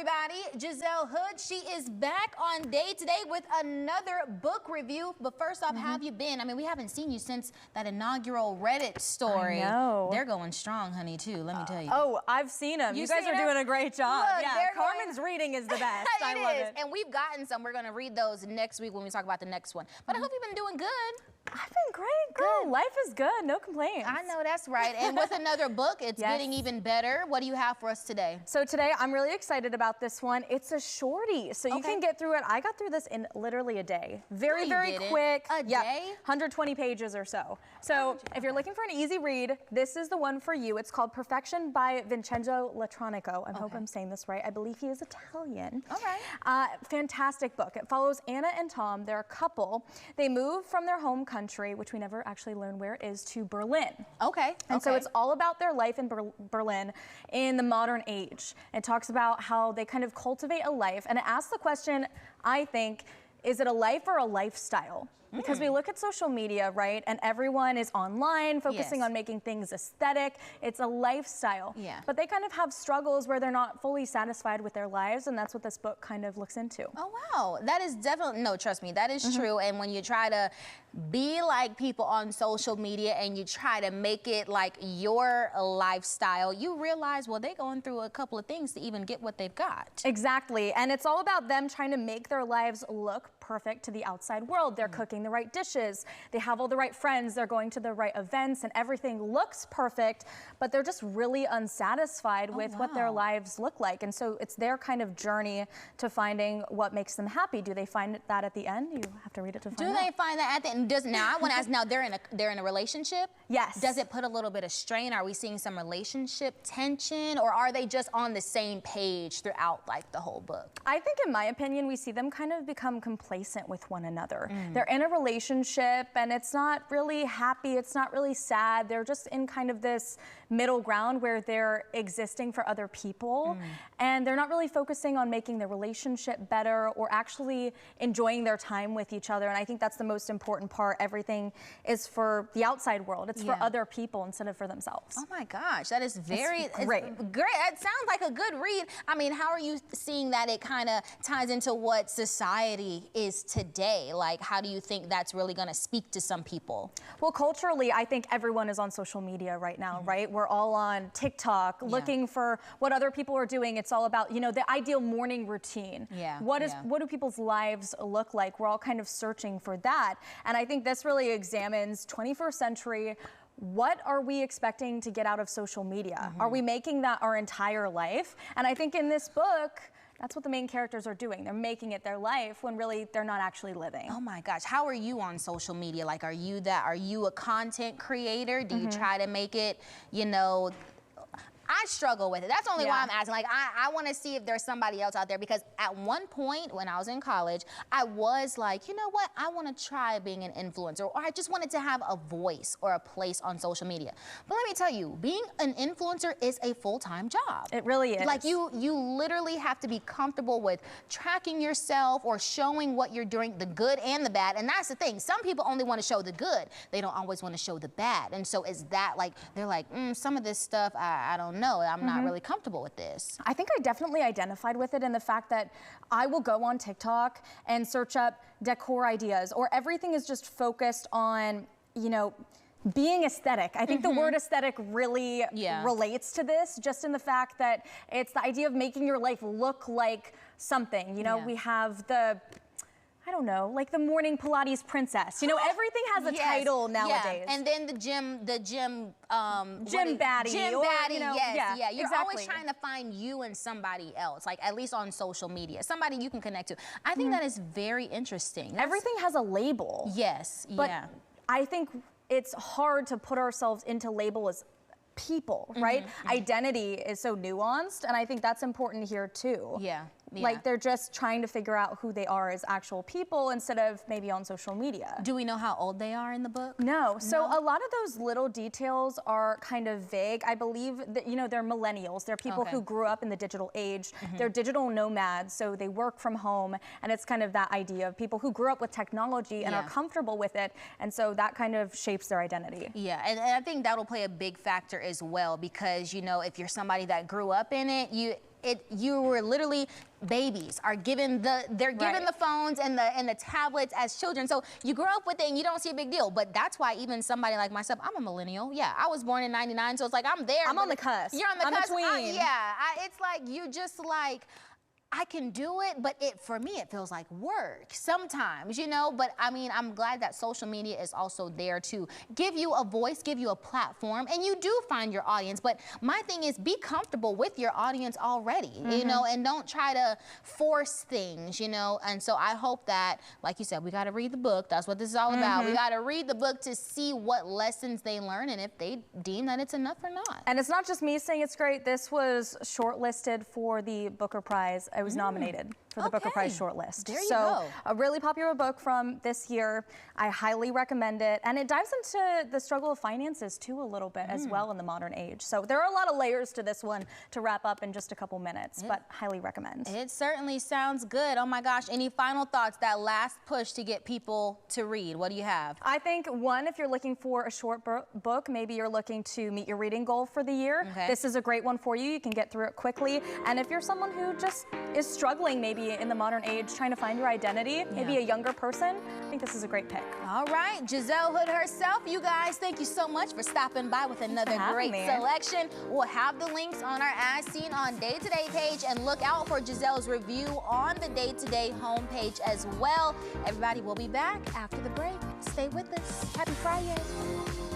everybody. Giselle Hood, she is back on day today with another book review. But first off, how have you been? I mean, we haven't seen you since that inaugural Reddit story. I know. They're going strong, honey, too. Let me tell you. Oh, I've seen them. You guys are doing a great job. Look, yeah, Carmen's reading is the best. I love it. And we've gotten some. We're going to read those next week when we talk about the next one. But I hope you've been doing good. I've been great, girl. Life is good. No complaints. I know that's right. And with another book, it's getting even better. What do you have for us today? So today, I'm really excited about this one. It's a shorty, so you can get through it. I got through this in literally a day. Very quick. A day? 120 pages or so. So if you're looking for an easy read, this is the one for you. It's called Perfection by Vincenzo Latronico. I hope I'm saying this right. I believe he is Italian. All right. Fantastic book. It follows Anna and Tom. They're a couple. They move from their home country, which we never actually learn where it is, to Berlin. Okay. And so it's all about their life in Berlin in the modern age. It talks about how they kind of cultivate a life, and it asks the question, I think, is it a life or a lifestyle? Because we look at social media, right, and everyone is online focusing on making things aesthetic. It's a lifestyle. Yeah. But they kind of have struggles where they're not fully satisfied with their lives, and that's what this book kind of looks into. Oh, wow. That is definitely, no, trust me, that is true. And when you try to be like people on social media and you try to make it like your lifestyle, you realize, well, they're going through a couple of things to even get what they've got. Exactly. And it's all about them trying to make their lives look perfect to the outside world. They're cooking the right dishes. They have all the right friends. They're going to the right events, and everything looks perfect, but they're just really unsatisfied with what their lives look like. And so it's their kind of journey to finding what makes them happy. Do they find that at the end? You have to read it to find out. Do they find that at the end? Now I want to ask, now they're in a relationship? Yes. Does it put a little bit of strain? Are we seeing some relationship tension, or are they just on the same page throughout like the whole book? I think, in my opinion, we see them kind of become complacent with one another. They're in a relationship and it's not really happy, it's not really sad. They're just in kind of this middle ground where they're existing for other people, and they're not really focusing on making the relationship better or actually enjoying their time with each other. And I think that's the most important part. Everything is for the outside world. It's for other people instead of for themselves. Oh my gosh, that is very great. Great. It sounds like a good read. I mean, how are you seeing that it kind of ties into what society is today? Like, how do you think that's really going to speak to some people? Well, culturally, I think everyone is on social media right now, right? We're all on TikTok looking for what other people are doing. It's all about, you know, the ideal morning routine. What do people's lives look like? We're all kind of searching for that. And I think this really examines 21st century. What are we expecting to get out of social media? Are we making that our entire life? And I think in this book, that's what the main characters are doing. They're making it their life when really they're not actually living. Oh my gosh, how are you on social media? Like, are you a content creator? Do you try to make it, you know, I struggle with it. That's only why I'm asking. Like, I want to see if there's somebody else out there, because at one point when I was in college, I was like, you know what? I want to try being an influencer, or I just wanted to have a voice or a place on social media. But let me tell you, being an influencer is a full-time job. It really is. Like, you literally have to be comfortable with tracking yourself or showing what you're doing, the good and the bad. And that's the thing. Some people only want to show the good. They don't always want to show the bad. And so is that like, they're like, some of this stuff, I don't know. I'm not really comfortable with this. I think I definitely identified with it in the fact that I will go on TikTok and search up decor ideas, or everything is just focused on, you know, being aesthetic. I think the word aesthetic really relates to this, just in the fact that it's the idea of making your life look like something. You know, we have I don't know, like the morning Pilates princess. You know, everything has a title nowadays. And then the gym baddie. Gym baddie, you know, You're always trying to find you and somebody else, like at least on social media, somebody you can connect to. I think that is very interesting. Everything has a label. Yes, but I think it's hard to put ourselves into label as people, right? Identity is so nuanced, and I think that's important here too. Like, they're just trying to figure out who they are as actual people instead of maybe on social media. Do we know how old they are in the book? No. So a lot of those little details are kind of vague. I believe that, you know, they're millennials. They're people who grew up in the digital age. They're digital nomads, so they work from home, and it's kind of that idea of people who grew up with technology and are comfortable with it, and so that kind of shapes their identity. Yeah, and I think that'll play a big factor as well, because, you know, if you're somebody that grew up in it, you were literally, babies are given they're given the phones and the tablets as children. So you grow up with it and you don't see a big deal. But that's why even somebody like myself, I'm a millennial. Yeah, I was born in '99, so it's like I'm there. I'm on the cusp. You're on the cusp. Between. It's like you just like, I can do it, but for me, it feels like work sometimes, you know? But I mean, I'm glad that social media is also there to give you a voice, give you a platform, and you do find your audience. But my thing is, be comfortable with your audience already, you know, and don't try to force things, you know? And so I hope that, like you said, we got to read the book. That's what this is all about. We got to read the book to see what lessons they learn and if they deem that it's enough or not. And it's not just me saying it's great. This was shortlisted for the Booker Prize. I was nominated for the Booker Prize shortlist. There you go. A really popular book from this year. I highly recommend it. And it dives into the struggle of finances too a little bit as well in the modern age. So there are a lot of layers to this one to wrap up in just a couple minutes, but highly recommend. It certainly sounds good. Oh my gosh, any final thoughts, that last push to get people to read? What do you have? I think one, if you're looking for a short book, maybe you're looking to meet your reading goal for the year. This is a great one for you. You can get through it quickly. And if you're someone who just is struggling maybe in the modern age, trying to find your identity, maybe a younger person, I think this is a great pick. All right, Giselle Hood herself, you guys, thank you so much for stopping by with another great selection. We'll have the links on our As Seen on Day Today page, and look out for Giselle's review on the Day Today homepage as well. Everybody will be back after the break. Stay with us. Happy Friday.